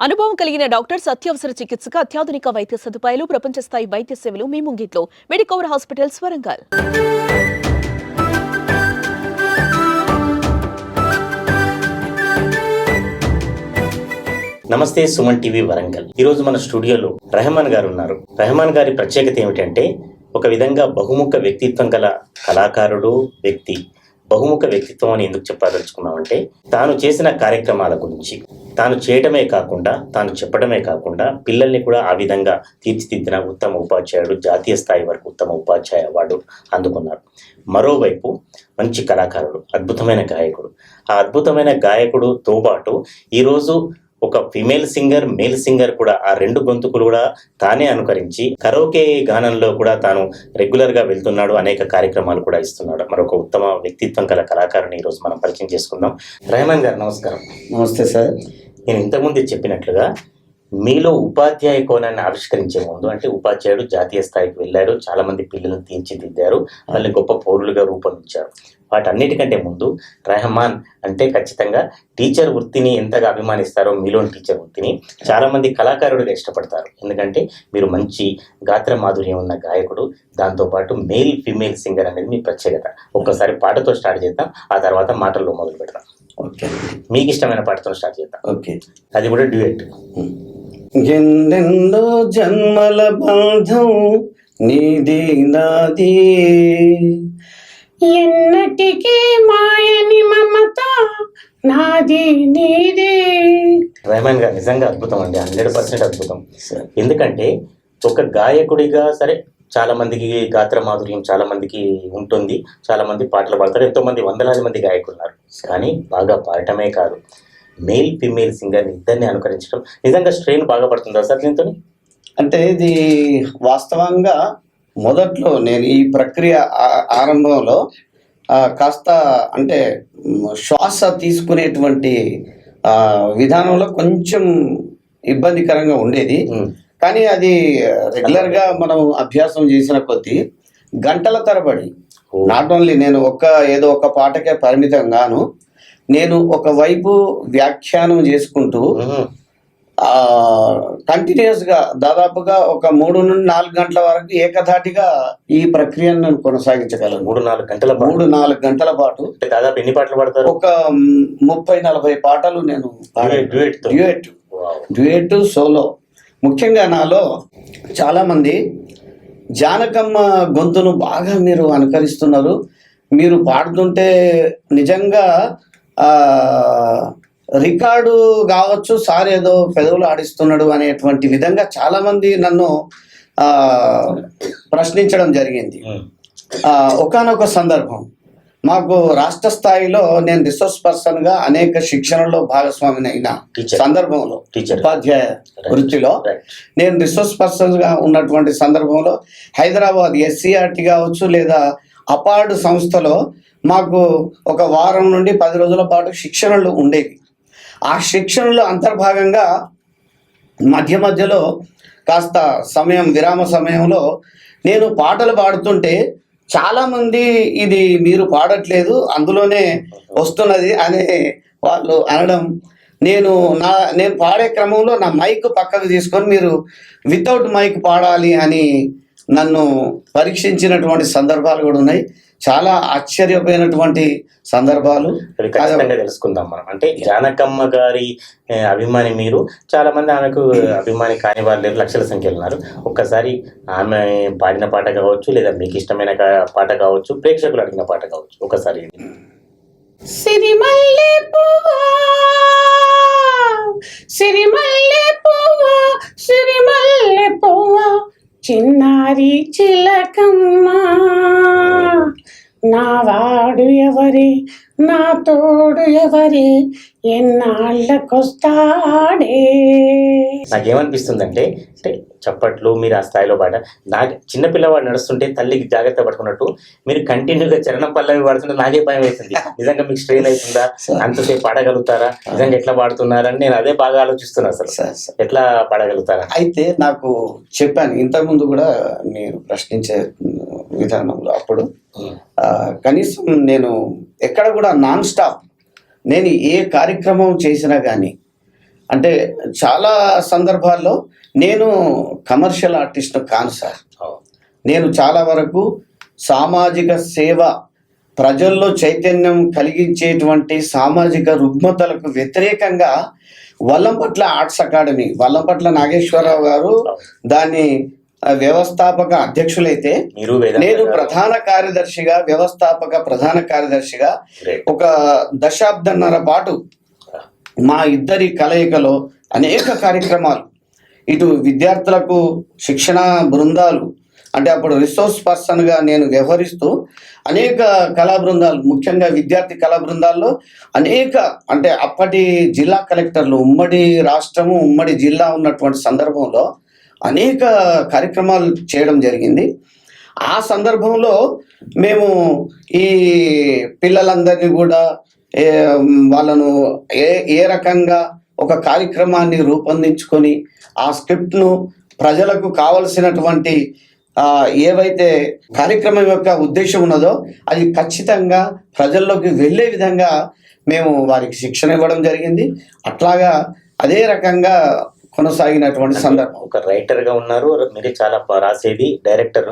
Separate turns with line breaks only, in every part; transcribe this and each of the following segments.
అనుభవం కలిగిన డాక్టర్స్, అత్యవసర చికిత్సకు అత్యాధునిక వైద్య సదుపాయాలు, ప్రపంచ స్థాయి వైద్య సేవలు మీ ముంగిట్లో. Medicover hospitals, Warangal.
నమస్తే, సుమన్ టీవీ వరంగల్. ఈరోజు మన స్టూడియోలో రెహమాన్ గారు ఉన్నారు. రెహమాన్ గారి ప్రత్యేకత ఏమిటంటే, ఒక విధంగా బహుముఖ వ్యక్తిత్వం గల కళాకారుడు, వ్యక్తి. బహుముఖ వ్యక్తిత్వం అని ఎందుకు చెప్పదలుచుకున్నామంటే, తాను చేసిన కార్యక్రమాల గురించి తాను చేయడమే కాకుండా, తాను చెప్పడమే కాకుండా పిల్లల్ని కూడా ఆ విధంగా తీర్చిదిద్దిన ఉత్తమ ఉపాధ్యాయుడు, జాతీయ స్థాయి వరకు ఉత్తమ ఉపాధ్యాయ అవార్డు అందుకున్నారు. మరోవైపు మంచి కళాకారుడు, అద్భుతమైన గాయకుడు. ఆ అద్భుతమైన గాయకుడుతో పాటు ఈరోజు ఒక ఫిమేల్ సింగర్, మేల్ సింగర్ కూడా, ఆ రెండు గొంతుకులు కూడా తానే అనుకరించి కరోకే గానంలో కూడా తాను రెగ్యులర్గా వెళ్తున్నాడు. అనేక కార్యక్రమాలు కూడా ఇస్తున్నాడు. మరొక ఉత్తమ వ్యక్తిత్వం గల కళాకారుని ఈరోజు మనం పరిచయం చేసుకుందాం. రెహమాన్ గారు, నమస్కారం.
నమస్తే సార్.
నేను ఇంతకుముందు చెప్పినట్లుగా మీలో ఉపాధ్యాయ కోణాన్ని ఆవిష్కరించే ముందు, అంటే ఉపాధ్యాయుడు జాతీయ స్థాయికి వెళ్ళారు, చాలా మంది పిల్లలను తీర్చిదిద్దారు, వాళ్ళని గొప్ప పౌరులుగా రూపొందించారు. వాటన్నిటికంటే ముందు రెహమాన్ అంటే ఖచ్చితంగా టీచర్ వృత్తిని ఎంతగా అభిమానిస్తారో, మీలోని టీచర్ వృత్తిని చాలా మంది కళాకారుడిగా ఇష్టపడతారు. ఎందుకంటే మీరు మంచి గాత్ర మాధుర్యం ఉన్న గాయకుడు, దాంతోపాటు మేల్ ఫిమేల్ సింగర్ అనేది మీ ప్రత్యేకత. ఒక్కసారి పాటతో స్టార్ట్ చేద్దాం, ఆ తర్వాత మాటల్లో మొదలు పెడతాం.
ఓకే,
మీకు ఇష్టమైన పాటతో స్టార్ట్ చేద్దాం.
ఓకే,
అది కూడా డ్యూయట్.
ఎన్నెన్నో జన్మల బంధం నీది నాది, ఎన్నటికీ మాయని మమత నాది నీది.
రెహమాన్ గారు నిజంగా అద్భుతం అండి, 100% అద్భుతం. ఎందుకంటే ఒక గాయకుడిగా సరే, చాలా మందికి గాత్ర మాధుర్యం చాలా మందికి ఉంటుంది, చాలా మంది పాటలు పాడతారు, ఎంతో మంది వందలాది మంది గాయకులు ఉన్నారు. కానీ బాగా పాడటమే కాదు, మేల్ ఫిమేల్ సింగర్ ఇద్దరిని అనుకరించడం నిజంగా స్ట్రెయిన్ బాగా పడుతుందా సార్ దీంతో?
అంటే ఇది వాస్తవంగా మొదట్లో నేను ఈ ప్రక్రియ ఆరంభంలో కాస్త అంటే శ్వాస తీసుకునేటువంటి విధానంలో కొంచెం ఇబ్బందికరంగా ఉండేది. కానీ అది రెగ్యులర్గా మనం అభ్యాసం చేసిన కొద్దీ గంటల తరబడి, నాట్ ఓన్లీ నేను ఏదో ఒక పాటకే పరిమితం గాను, నేను ఒకవైపు వ్యాఖ్యానం చేసుకుంటూ కంటిన్యూస్గా దాదాపుగా ఒక 3 నుండి 4 గంటల వరకు ఏకధాటిగా ఈ ప్రక్రియను నేను కొనసాగించగలను. 3-4 గంటల పాటు
దాదాపు ఎన్ని పాటలు పాడతారు?
ఒక 30-40 పాటలు నేను డ్యూయట్, సోలో. ముఖ్యంగా నాలో చాలామంది జానకమ్మ గొంతును బాగా మీరు అనుకరిస్తున్నారు, మీరు పాడుతుంటే నిజంగా రికార్డు కావచ్చు, సార్ ఏదో పెదవులు ఆడిస్తున్నాడు అనేటువంటి విధంగా చాలామంది నన్ను ప్రశ్నించడం జరిగింది. ఒకానొక సందర్భం మాకు రాష్ట్ర స్థాయిలో నేను రిసోర్స్ పర్సన్గా అనేక శిక్షణలో భాగస్వామిని అయిన సందర్భంలో, ఉపాధ్యాయ వృత్తిలో నేను రిసోర్స్ పర్సన్గా ఉన్నటువంటి సందర్భంలో హైదరాబాద్ SCRT కావచ్చు లేదా అపార్డ్ సంస్థలో మాకు ఒక వారం నుండి 10 రోజుల పాటు శిక్షణలు ఉండేవి. ఆ శిక్షణలో అంతర్భాగంగా మధ్య మధ్యలో కాస్త విరామ సమయంలో నేను పాటలు పాడుతుంటే చాలామంది ఇది మీరు పాడట్లేదు, అందులోనే వస్తున్నది అనే వాళ్ళు అనడం, నేను పాడే క్రమంలో నా మైక్ పక్కకు తీసుకొని మీరు వితౌట్ మైక్ పాడాలి అని నన్ను పరీక్షించినటువంటి సందర్భాలు కూడా ఉన్నాయి. చాలా ఆశ్చర్యపోయినటువంటి సందర్భాలు
ఖచ్చితంగా తెలుసుకుందాం మనం. అంటే జానకమ్మ గారి అభిమాని మీరు, చాలా మంది ఆమెకు అభిమాని కాని వాళ్ళు లేరు, లక్షల సంఖ్యలో ఉన్నారు. ఒక్కసారి ఆమె పాడిన పాట కావచ్చు, లేదా మీకు ఇష్టమైన పాట కావచ్చు, ప్రేక్షకులు అడిగిన పాట కావచ్చు, ఒకసారి.
సిరిమల్లె పువ్వా, సిరిమల్లె పువ్వా, సిరిమల్లె పువ్వా, చిన్నారి చిలకమ్మ, నా వాడు ఎవరి, నా తోడు ఎవరి, ఎన్నాళ్ళకొస్తాడే.
నాకేమనిపిస్తుందంటే, చప్పట్లు మీరు ఆ స్థాయిలో పాట, నాకు చిన్నపిల్లవాడు నడుస్తుంటే తల్లికి జాగ్రత్త పట్టుకున్నట్టు మీరు కంటిన్యూగా చరణం పల్లవి పాడుతుంటే నాకే భయం వేసింది. నిజంగా మీకు స్ట్రెయిన్ అవుతుందా, అంతసేపు పాడగలుగుతారా, నిజంగా ఎట్లా పాడుతున్నారని నేను అదే బాగా ఆలోచిస్తున్నా. అసలు ఎట్లా పాడగలుగుతారా?
అయితే నాకు చెప్పాను ఇంతకుముందు కూడా మీరు ప్రశ్నించే విధానంలో, అప్పుడు కనీసం నేను ఎక్కడ కూడా నాన్ స్టాప్, నేను ఏ కార్యక్రమం చేసినా కానీ అంటే చాలా సందర్భాల్లో నేను కమర్షియల్ ఆర్టిస్ట్ కాను సార్. నేను చాలా వరకు సామాజిక సేవ, ప్రజల్లో చైతన్యం కలిగించేటువంటి సామాజిక రుగ్మతలకు వ్యతిరేకంగా వల్లంపట్ల ఆర్ట్స్ అకాడమీ, వల్లంపట్ల నాగేశ్వరరావు గారు దాన్ని వ్యవస్థాపక అధ్యక్షులైతే నేను ప్రధాన కార్యదర్శిగా, ప్రధాన కార్యదర్శిగా ఒక దశాబ్దన్నర పాటు మా ఇద్దరి కలయికలో అనేక కార్యక్రమాలు, ఇటు విద్యార్థులకు శిక్షణ బృందాలు, అంటే అప్పుడు రిసోర్స్ పర్సన్గా నేను వ్యవహరిస్తూ అనేక కళా బృందాలు, ముఖ్యంగా విద్యార్థి కళా బృందాల్లో అనేక, అంటే అప్పటి జిల్లా కలెక్టర్లు, ఉమ్మడి రాష్ట్రము ఉమ్మడి జిల్లా ఉన్నటువంటి సందర్భంలో అనేక కార్యక్రమాలు చేయడం జరిగింది. ఆ సందర్భంలో మేము ఈ పిల్లలందరినీ కూడా వాళ్ళను ఏ రకంగా ఒక కార్యక్రమాన్ని రూపొందించుకొని ఆ స్క్రిప్ట్ను ప్రజలకు కావలసినటువంటి ఏవైతే కార్యక్రమం యొక్క ఉద్దేశం ఉన్నదో అది ఖచ్చితంగా ప్రజల్లోకి వెళ్ళే విధంగా మేము వారికి శిక్షణ ఇవ్వడం జరిగింది. అట్లాగా అదే రకంగా కొనసాగినటువంటి సందర్భం.
ఒక రైటర్గా ఉన్నారు, మీరే చాలా రాసేది, డైరెక్టర్,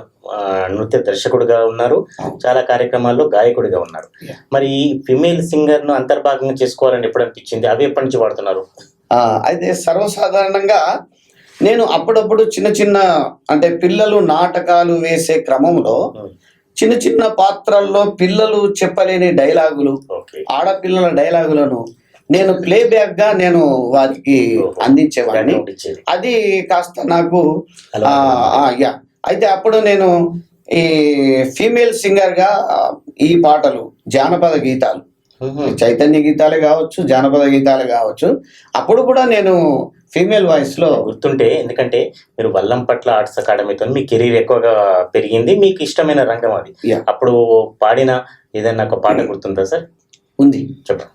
నృత్య దర్శకుడిగా ఉన్నారు, చాలా కార్యక్రమాల్లో గాయకుడిగా ఉన్నారు. మరి ఈ ఫిమేల్ సింగర్ను అంతర్భాగంగా చేసుకోవాలని ఎప్పుడు అనిపించింది? అవి ఎప్పటి నుంచి వాడుతున్నారు?
అయితే సర్వసాధారణంగా నేను అప్పుడప్పుడు చిన్న చిన్న, అంటే పిల్లలు నాటకాలు వేసే క్రమంలో చిన్న చిన్న పాత్రల్లో పిల్లలు చెప్పలేని డైలాగులు, ఆడపిల్లల డైలాగులను నేను ప్లే బ్యాక్ గా నేను వారికి అందించేవాడిని. అది కాస్త నాకు అయితే అప్పుడు నేను ఈ ఫీమేల్ సింగర్ గా ఈ పాటలు, జానపద గీతాలు, చైతన్య గీతాలే కావచ్చు, జానపద గీతాలే కావచ్చు, అప్పుడు కూడా నేను ఫీమేల్ వాయిస్ లో
గుర్తుంటే, ఎందుకంటే మీరు వల్లంపట్ల ఆర్ట్స్ అకాడమీతో మీ కెరీర్ ఎక్కువగా పెరిగింది, మీకు ఇష్టమైన రంగం అది. అప్పుడు పాడిన ఏదైనా ఒక పాట గుర్తుందా సార్?
ఉంది,
చెప్పండి.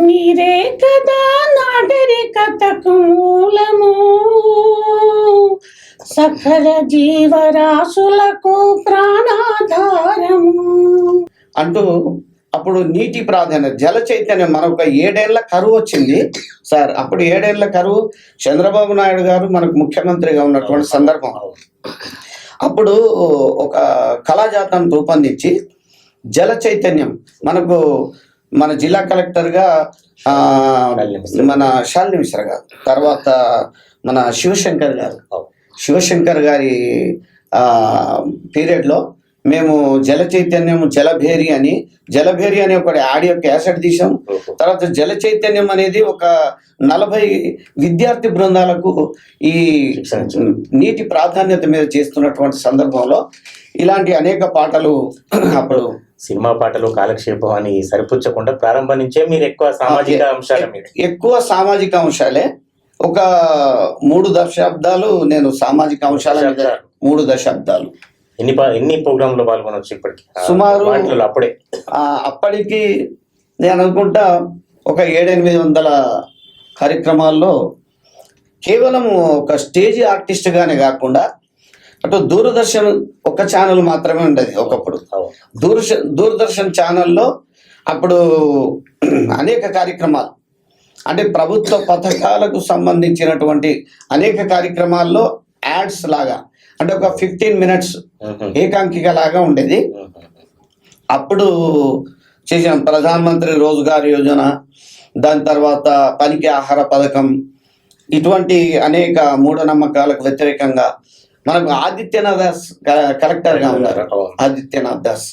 మీరే కదా నాగరికతకు మూలము, సకల జీవరాశులకు ప్రాణాధారము
అంటూ అప్పుడు నీటి ప్రాధాన్యత, జల చైతన్యం, మనకు 7 ఏళ్ల కరువు వచ్చింది సార్. అప్పుడు 7 ఏళ్ల కరువు, చంద్రబాబు నాయుడు గారు మనకు ముఖ్యమంత్రిగా ఉన్నటువంటి సందర్భం. అప్పుడు ఒక కళాజాతం రూపొందించి జల చైతన్యం, మనకు మన జిల్లా కలెక్టర్గా మన శాలిని మిశ్రా గారు, తర్వాత మన శివశంకర్ గారి పీరియడ్లో మేము జల చైతన్యం, జలభేరి అనే ఒక ఆడియో క్యాసెట్ తీసాం. తర్వాత జల చైతన్యం అనేది ఒక 40 విద్యార్థి బృందాలకు ఈ నీటి ప్రాధాన్యత మీద చేస్తున్నటువంటి సందర్భంలో ఇలాంటి అనేక పాటలు, అప్పుడు
సినిమా పాటలు కాలక్షేపం అని సరిపుచ్చకుండా ప్రారంభం నుంచే మీరు ఎక్కువ సామాజిక అంశాలే. ఒక 3 దశాబ్దాలు నేను సామాజిక అంశాల మీద 3 దశాబ్దాలు. ఎన్ని ప్రోగ్రాంలో పాల్గొనవచ్చు ఇప్పటికి?
సుమారు
అప్పుడే
అప్పటికి నేను అనుకుంటా ఒక 700-800 కార్యక్రమాల్లో కేవలం ఒక స్టేజ్ ఆర్టిస్ట్ గానే కాకుండా, అటు దూరదర్శన్ ఒక ఛానల్ మాత్రమే ఉండేది ఒకప్పుడు. దూరదర్శన్ ఛానల్లో అప్పుడు అనేక కార్యక్రమాలు, అంటే ప్రభుత్వ పథకాలకు సంబంధించినటువంటి అనేక కార్యక్రమాల్లో యాడ్స్ లాగా, అంటే ఒక 15 మినిట్స్ ఏకాంకిక లాగా ఉండేది. అప్పుడు చేసిన ప్రధానమంత్రి రోజ్గార్ యోజన, దాని తర్వాత పనికి ఆహార పథకం, ఇటువంటి అనేక మూఢనమ్మకాలకు వ్యతిరేకంగా మనకు ఆదిత్యనాథ్ దాస్ కలెక్టర్గా ఉన్నారు. ఆదిత్యనాథ్ దాస్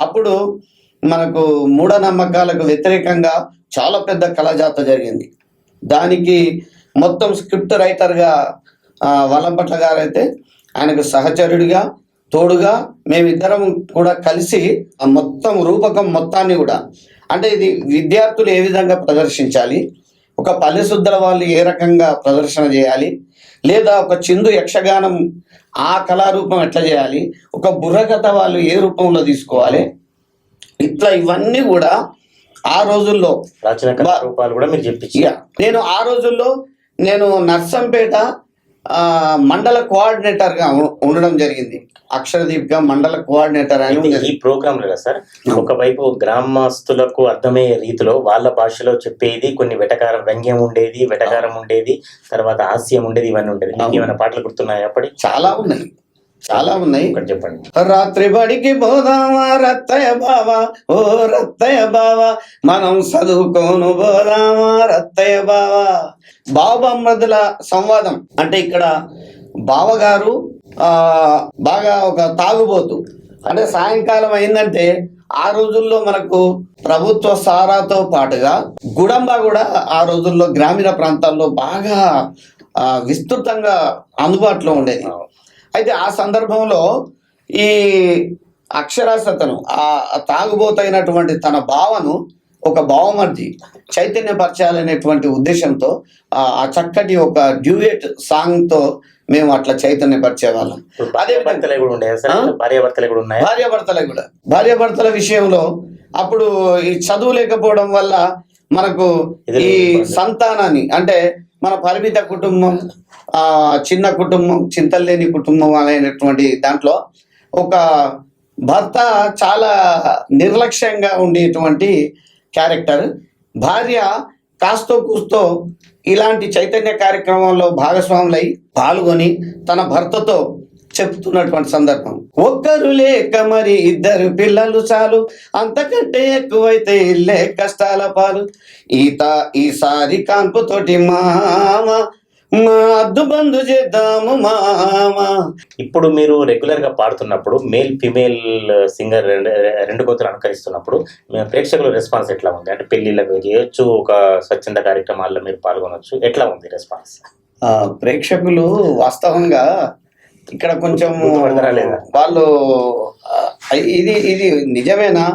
అప్పుడు మనకు మూఢనమ్మకాలకు వ్యతిరేకంగా చాలా పెద్ద కళాజాత జరిగింది. దానికి మొత్తం స్క్రిప్ట్ రైటర్గా వల్లంపట్ల గారు అయితే, ఆయనకు సహచరుడిగా తోడుగా మేమిద్దరం కూడా కలిసి ఆ మొత్తం రూపకం మొత్తాన్ని కూడా, అంటే ఇది విద్యార్థులు ఏ విధంగా ప్రదర్శించాలి, ఒక పల్లె శుద్ధల వాళ్ళు ఏ రకంగా ప్రదర్శన చేయాలి, లేదా ఒక చిందు యక్షగానం ఆ కళారూపం ఎట్లా చేయాలి, ఒక బుర్రకథ వాళ్ళు ఏ రూపంలో తీసుకోవాలి, ఇట్లా ఇవన్నీ కూడా ఆ రోజుల్లో
ప్రాచీన రూపాలు కూడా మీరు చెప్పించి,
నేను ఆ రోజుల్లో నేను నర్సంపేట మండల కోఆర్డినేటర్ గా ఉండడం జరిగింది. అక్షరదీప్గా మండల కోఆర్డినేటర్ అని
అయితే ఈ ప్రోగ్రామ్ లో సార్ ఒకవైపు గ్రామస్తులకు అర్థమయ్యే రీతిలో వాళ్ళ భాషలో చెప్పేది, కొన్ని వెటకారం వ్యంగ్యం ఉండేది, వెటకారం ఉండేది, తర్వాత హాస్యం ఉండేది, ఇవన్నీ ఉండేది. మీకు ఏమైనా పాటలు గుర్తున్నాయి అప్పటి?
చాలా ఉన్నాయి, చాలా ఉన్నాయి.
చెప్పండి.
రాత్రి బడికి పోదామా రత్తయ్య బావా, ఓ రత్తయ్య బావా, మనం చదువుకోను పోదామా రత్తయ్య బావా. బావమృదుల సంవాదం అంటే ఇక్కడ బావగారు బాగా ఒక తాగుబోతు. అంటే సాయంకాలం అయిందంటే ఆ రోజుల్లో మనకు ప్రభుత్వ సారాతో పాటుగా గుడంబ కూడా ఆ రోజుల్లో గ్రామీణ ప్రాంతాల్లో బాగా విస్తృతంగా అందుబాటులో ఉండేది. అయితే ఆ సందర్భంలో ఈ అక్షరాస్యతను ఆ తాగుబోతైనటువంటి తన భావను ఒక భావమర్ది చైతన్యపరచాలనేటువంటి ఉద్దేశంతో ఆ చక్కటి ఒక డ్యూయట్ సాంగ్ తో మేము అట్లా చైతన్యపరిచేవాళ్ళం. అదే భార్యాభర్తల విషయంలో అప్పుడు ఈ చదువు లేకపోవడం వల్ల మనకు ఈ సంతానాన్ని అంటే మన పరిమిత కుటుంబం, చిన్న కుటుంబం, చింతలేని కుటుంబం అనేటువంటి దాంట్లో ఒక భర్త చాలా నిర్లక్ష్యంగా ఉండేటువంటి క్యారెక్టర్. భార్య కాస్తో కూస్తో ఇలాంటి చైతన్య కార్యక్రమంలో భాగస్వాములై పాల్గొని తన భర్తతో చెప్తున్నటువంటి సందర్భం. ఒక్కరు లేక మరి ఇద్దరు పిల్లలు చాలు, అంతకంటే ఎక్కువైతే ఇల్లే కష్టాల పాలు, ఈసారి కాన్పుతోటి మామ అద్దు బంధు చేద్దాము మామ. ఇప్పుడు
మీరు రెగ్యులర్ గా పాడుతున్నప్పుడు మేల్ ఫిమేల్ సింగర్ రెండు గొంతులు అనుకరిస్తున్నప్పుడు ప్రేక్షకుల రెస్పాన్స్ ఎట్లా ఉంది? అంటే పెళ్లిళ్ళకు చేయొచ్చు, ఒక స్వచ్ఛంద కార్యక్రమాల్లో మీరు పాల్గొనొచ్చు, ఎట్లా ఉంది రెస్పాన్స్?
ప్రేక్షకులు వాస్తవంగా ఇక్కడ కొంచెం వాళ్ళు ఇది నిజమేనా,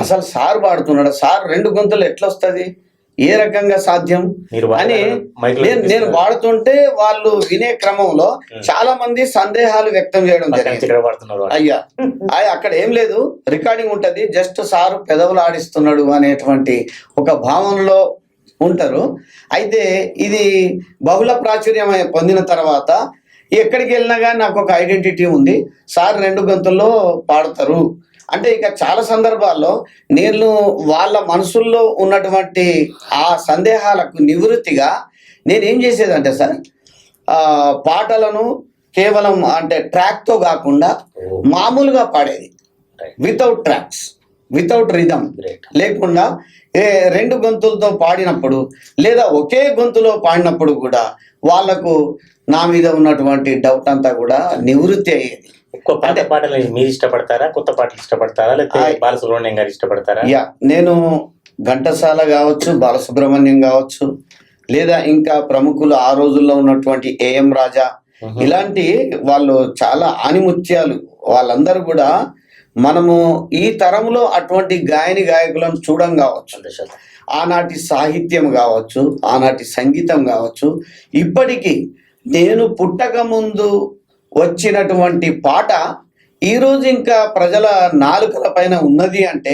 అసలు సార్ పాడుతున్నాడు, సార్ రెండు గొంతులు ఎట్లా వస్తుంది, ఏ రకంగా సాధ్యం అని నేను పాడుతుంటే వాళ్ళు వినే క్రమంలో చాలా మంది సందేహాలు వ్యక్తం చేయడం జరిగింది. అయ్యా అక్కడ ఏం లేదు, రికార్డింగ్ ఉంటది, జస్ట్ సారు పెదవులు ఆడిస్తున్నాడు అనేటువంటి ఒక భావనలో ఉంటారు. అయితే ఇది బహుళ ప్రాచుర్యం పొందిన తర్వాత ఎక్కడికి వెళ్ళినా కానీ నాకు ఒక ఐడెంటిటీ ఉంది, సార్ రెండు గొంతుల్లో పాడతారు అంటే ఇక చాలా సందర్భాల్లో నేను వాళ్ళ మనసుల్లో ఉన్నటువంటి ఆ సందేహాలకు నివృత్తిగా నేనేం చేసేదంటే సార్ పాటలను కేవలం అంటే ట్రాక్తో కాకుండా మామూలుగా పాడేది, వితౌట్ ట్రాక్స్, వితౌట్ రిథమ్ లేకుండా రెండు గొంతులతో పాడినప్పుడు లేదా ఒకే గొంతులో పాడినప్పుడు కూడా వాళ్లకు నా మీద ఉన్నటువంటి డౌట్ అంతా కూడా నివృత్తి అయ్యేది.
ఎక్కువ పాత పాటలు మీరు ఇష్టపడతారా, కొత్త పాటలు ఇష్టపడతారా, లేకపోతే బాలసుబ్రహ్మణ్యం గారు ఇష్టపడతారా?
నేను ఘంటసాల కావచ్చు, బాలసుబ్రహ్మణ్యం కావచ్చు, లేదా ఇంకా ప్రముఖులు ఆ రోజుల్లో ఉన్నటువంటి ఏఎం రాజా, ఇలాంటి వాళ్ళు చాలా ఆణిముత్యాలు. వాళ్ళందరూ కూడా మనము ఈ తరంలో అటువంటి గాయకులను చూడం కావచ్చు. ఆనాటి సాహిత్యం కావచ్చు, ఆనాటి సంగీతం కావచ్చు, ఇప్పటికీ నేను పుట్టక ముందు వచ్చినటువంటి పాట ఈరోజు ఇంకా ప్రజల నాలుకల పైన ఉన్నది అంటే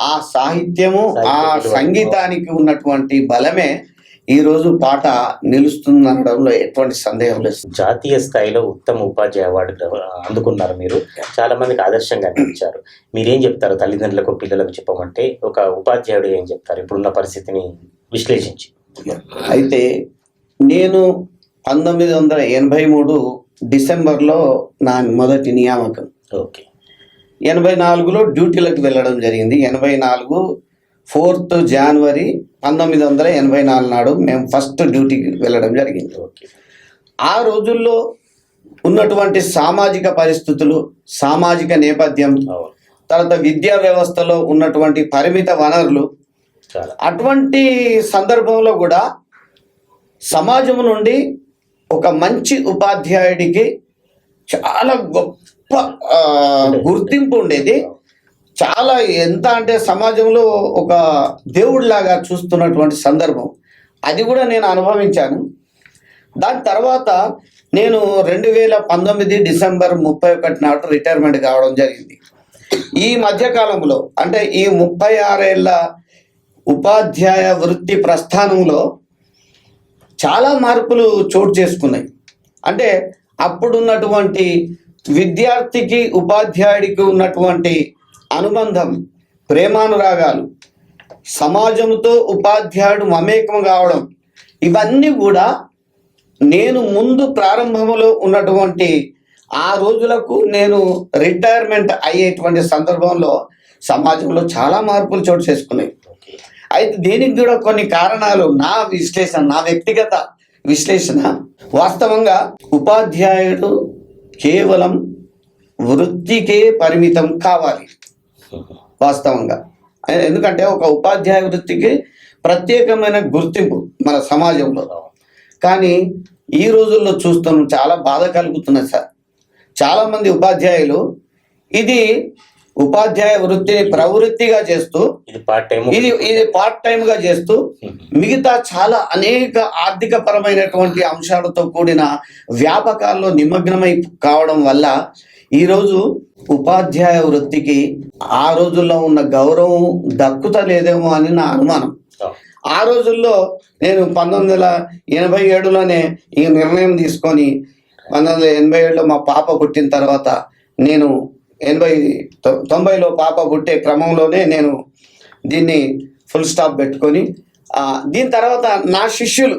ఆ సాహిత్యము, ఆ సంగీతానికి ఉన్నటువంటి బలమే ఈ రోజు పాట నిలుస్తుందనడంలో ఎటువంటి సందేహం లేదు.
జాతీయ స్థాయిలో ఉత్తమ ఉపాధ్యాయ అవార్డు అందుకున్నారు మీరు, చాలా మందికి ఆదర్శంగా అనిపించారు. మీరేం చెప్తారు తల్లిదండ్రులకు, పిల్లలకు చెప్పమంటే ఒక ఉపాధ్యాయుడు ఏం చెప్తారు ఇప్పుడున్న పరిస్థితిని విశ్లేషించి?
అయితే నేను 1983 డిసెంబర్లో నా మొదటి నియామకం, 84లో డ్యూటీలకు వెళ్ళడం జరిగింది. 84 4th జనవరి 1984 నాడు మేము ఫస్ట్ డ్యూటీకి వెళ్ళడం జరిగింది. ఆ రోజుల్లో ఉన్నటువంటి సామాజిక పరిస్థితులు, సామాజిక నేపథ్యం, తర్వాత విద్యా వ్యవస్థలో ఉన్నటువంటి పరిమిత వనరులు, అటువంటి సందర్భంలో కూడా సమాజం నుండి ఒక మంచి ఉపాధ్యాయుడికి చాలా గొప్ప గుర్తింపు ఉండేది. చాలా ఎంత అంటే సమాజంలో ఒక దేవుడిలాగా చూస్తున్నటువంటి సందర్భం, అది కూడా నేను అనుభవించాను. దాని తర్వాత నేను 2019 డిసెంబర్ 31 నాడు రిటైర్మెంట్ కావడం జరిగింది. ఈ మధ్యకాలంలో అంటే ఈ 36 ఏళ్ళ ఉపాధ్యాయ వృత్తి ప్రస్థానంలో చాలా మార్పులు చోటు చేసుకున్నాయి. అంటే అప్పుడున్నటువంటి విద్యార్థికి ఉపాధ్యాయుడికి ఉన్నటువంటి అనుబంధం, ప్రేమానురాగాలు, సమాజంతో ఉపాధ్యాయుడు మమేకం కావడం, ఇవన్నీ కూడా నేను ముందు ప్రారంభంలో ఉన్నటువంటి ఆ రోజులకు నేను రిటైర్మెంట్ అయ్యేటువంటి సందర్భంలో సమాజంలో చాలా మార్పులు చోటు చేసుకున్నాయి. అయితే దీనికి కూడా కొన్ని కారణాలు, నా విశ్లేషణ, నా వ్యక్తిగత విశ్లేషణ, వాస్తవంగా ఉపాధ్యాయుడు కేవలం వృత్తికే పరిమితం కావాలి వాస్తవంగా. ఎందుకంటే ఒక ఉపాధ్యాయ వృత్తికి ప్రత్యేకమైన గుర్తింపు మన సమాజంలో. కానీ ఈ రోజుల్లో చూస్తున్నాం, చాలా బాధ కలుగుతున్నది సార్. చాలామంది ఉపాధ్యాయులు ఇది ఉపాధ్యాయ వృత్తిని ప్రవృత్తిగా చేస్తూ, ఇది పార్ట్ టైంగా చేస్తూ, మిగతా చాలా అనేక ఆర్థిక పరమైనటువంటి అంశాలతో కూడిన వ్యాపకాల్లో నిమగ్నమై కావడం వల్ల ఈరోజు ఉపాధ్యాయ వృత్తికి ఆ రోజుల్లో ఉన్న గౌరవం దక్కుతలేదేమో అని నా అనుమానం. ఆ రోజుల్లో నేను 1987లోనే ఈ నిర్ణయం తీసుకొని 1987లో మా పాప పుట్టిన తర్వాత, నేను 90లో పాప పుట్టే క్రమంలోనే నేను దీన్ని ఫుల్ స్టాప్ పెట్టుకొని, దీని తర్వాత నా శిష్యులు,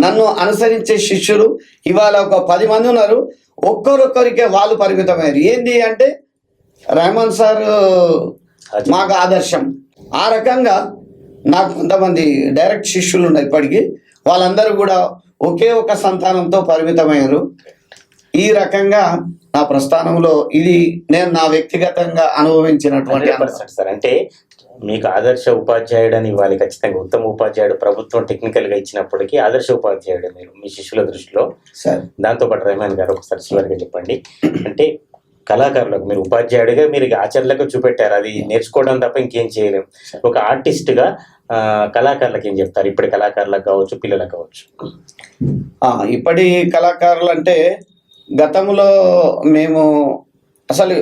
నన్ను అనుసరించే శిష్యులు ఇవాళ ఒక 10 మంది ఉన్నారు. ఒక్కరొక్కరికే వాళ్ళు పరిమితమయ్యారు. ఏంటి అంటే రెహమాన్ సార్ మాకు ఆదర్శం. ఆ రకంగా నాకు కొంతమంది డైరెక్ట్ శిష్యులు ఉన్నాయి ఇప్పటికీ. వాళ్ళందరూ కూడా ఒకే ఒక సంతానంతో పరిమితమయ్యారు. ఈ రకంగా నా ప్రస్థానంలో ఇది నేను నా వ్యక్తిగతంగా అనుభవించినటువంటి
సార్. అంటే మీకు ఆదర్శ ఉపాధ్యాయుడు అని ఇవ్వాలి ఖచ్చితంగా. ఉత్తమ ఉపాధ్యాయుడు ప్రభుత్వం టెక్నికల్ గా ఇచ్చినప్పటికీ ఆదర్శ ఉపాధ్యాయుడు మీరు మీ శిష్యుల దృష్టిలో.
సార్
దాంతోపాటు రెహమాన్ గారు ఒకసారి చివరిగా చెప్పండి, అంటే కళాకారులకు మీరు ఉపాధ్యాయుడిగా మీరు ఆచరణలకు చూపెట్టారు, అది నేర్చుకోవడం తప్ప ఇంకేం చేయలేము. ఒక ఆర్టిస్ట్ గా కళాకారులకు ఏం చెప్తారు? ఇప్పటి కళాకారులకు కావచ్చు, పిల్లలకు కావచ్చు.
ఇప్పటి కళాకారులు అంటే గతంలో మేము అసలు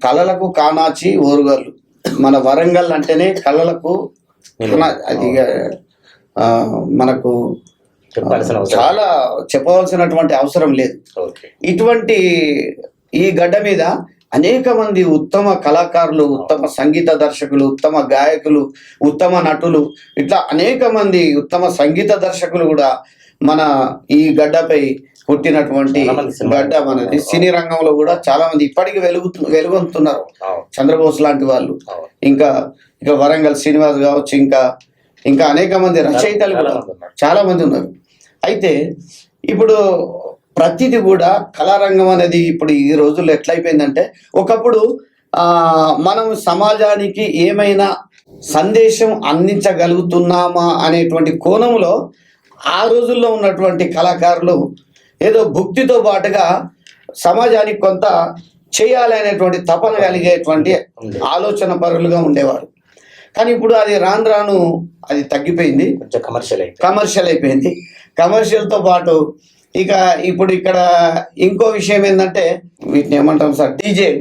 కళలకు కానాచి ఓరుగల్లు, మన వరంగల్ అంటేనే కళలకు అది మనకు చాలా చెప్పవలసినటువంటి అవసరం లేదు. ఇటువంటి ఈ గడ్డ మీద అనేక మంది ఉత్తమ కళాకారులు, ఉత్తమ సంగీత దర్శకులు, ఉత్తమ గాయకులు, ఉత్తమ నటులు, ఇట్లా అనేక మంది ఉత్తమ సంగీత దర్శకులు కూడా మన ఈ గడ్డపై పుట్టినటువంటి గడ్డ మనది. సినీ రంగంలో కూడా చాలా మంది ఇప్పటికీ వెలుగొందుతున్నారు. చంద్రబోస్ లాంటి వాళ్ళు, ఇంకా వరంగల్ శ్రీనివాస్ కావచ్చు, ఇంకా అనేక మంది రచయితలు కూడా చాలా మంది ఉన్నారు. అయితే ఇప్పుడు ప్రతిది కూడా కళారంగం అనేది ఇప్పుడు ఈ రోజుల్లో ఎట్లయిపోయిందంటే, ఒకప్పుడు మనం సమాజానికి ఏమైనా సందేశం అందించగలుగుతున్నామా అనేటువంటి కోణంలో ఆ రోజుల్లో ఉన్నటువంటి కళాకారులు ఏదో భుక్తితో పాటుగా సమాజానికి కొంత చేయాలి అనేటువంటి తపన కలిగేటువంటి ఆలోచన పరులుగా ఉండేవారు. కానీ ఇప్పుడు అది రాను అది తగ్గిపోయింది,
కొంచెం
కమర్షియల్ అయిపోయింది. కమర్షియల్తో పాటు ఇక ఇప్పుడు ఇక్కడ ఇంకో విషయం ఏంటంటే, వీటిని ఏమంటాం సార్,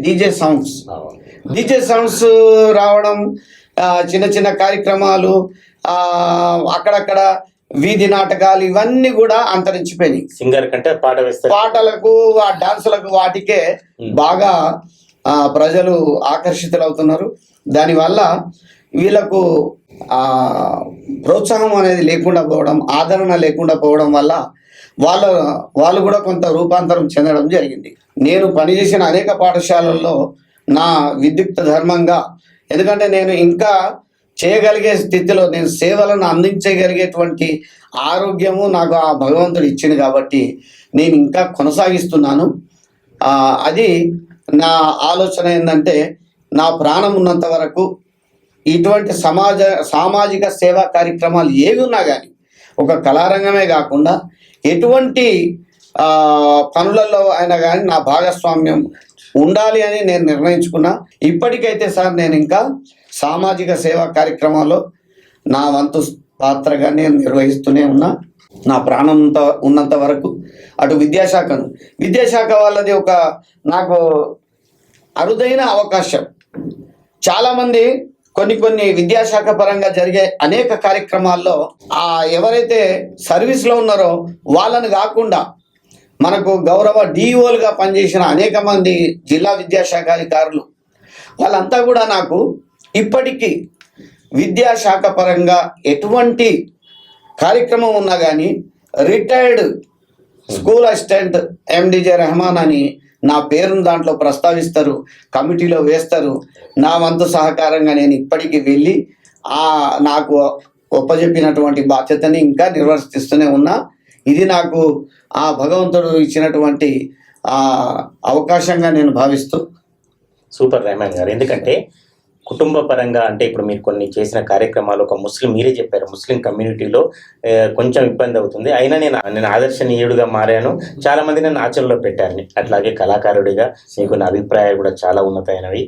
డీజే సౌండ్స్ రావడం, చిన్న చిన్న కార్యక్రమాలు, అక్కడక్కడ వీధి నాటకాలు, ఇవన్నీ కూడా అంతరించిపోయినాయి.
సింగర్ కంటే
పాటలకు, ఆ డాన్సులకు, వాటికే బాగా ప్రజలు ఆకర్షితులవుతున్నారు. దానివల్ల వీళ్ళకు ప్రోత్సాహం అనేది లేకుండా పోవడం, ఆదరణ లేకుండా పోవడం వల్ల వాళ్ళు కూడా కొంత రూపాంతరం చెందడం జరిగింది. నేను పనిచేసిన అనేక పాఠశాలల్లో నా విద్యుక్త ధర్మంగా, ఎందుకంటే నేను ఇంకా చేయగలిగే స్థితిలో, నేను సేవలను అందించగలిగేటువంటి ఆరోగ్యము నాకు ఆ భగవంతుడు ఇచ్చింది కాబట్టి నేను ఇంకా కొనసాగిస్తున్నాను. అది నా ఆలోచన ఏంటంటే, నా ప్రాణం ఉన్నంత వరకు ఇటువంటి సామాజిక సేవా కార్యక్రమాలు ఏవి ఉన్నా కానీ, ఒక కళారంగమే కాకుండా ఎటువంటి పనులలో అయినా కానీ నా భాగస్వామ్యం ఉండాలి అని నేను నిర్ణయించుకున్నా. ఇప్పటికైతే సార్ నేను ఇంకా సామాజిక సేవా కార్యక్రమాల్లో నా వంతు పాత్రగా నేను నిర్వహిస్తూనే ఉన్నా. నా ప్రాణంతో ఉన్నంత వరకు అటు విద్యాశాఖ వాళ్ళది నాకు అరుదైన అవకాశం. చాలామంది కొన్ని విద్యాశాఖ పరంగా జరిగే అనేక కార్యక్రమాల్లో ఎవరైతే సర్వీస్లో ఉన్నారో వాళ్ళని కాకుండా మనకు గౌరవ డిఈఓలుగా పనిచేసిన అనేక మంది జిల్లా విద్యాశాఖ అధికారులు వాళ్ళంతా కూడా నాకు ఇప్పటికీ విద్యాశాఖ పరంగా ఎటువంటి కార్యక్రమం ఉన్నా కానీ రిటైర్డ్ స్కూల్ అసిస్టెంట్ ఎండిజే రెహమాన్ అని నా పేరును దాంట్లో ప్రస్తావిస్తారు, కమిటీలో వేస్తారు. నా వంతు సహకారంగా నేను ఇప్పటికీ వెళ్ళి నాకు ఒప్పజెప్పినటువంటి బాధ్యతని ఇంకా నిర్వర్తిస్తూనే ఉన్నా. ఇది నాకు ఆ భగవంతుడు ఇచ్చినటువంటి అవకాశంగా నేను భావిస్తూ.
సూపర్ రెహమాన్ గారు. ఎందుకంటే కుటుంబ పరంగా అంటే ఇప్పుడు మీరు కొన్ని చేసిన కార్యక్రమాలు ఒక ముస్లిం, మీరే చెప్పారు ముస్లిం కమ్యూనిటీలో కొంచెం ఇబ్బంది అవుతుంది, అయినా నేను ఆదర్శనీయుడిగా మారాను, చాలా మంది నన్ను ఆచరణలో పెట్టారని. అట్లాగే కళాకారుడిగా మీకు నా అభిప్రాయాలు కూడా చాలా ఉన్నతమైనవి.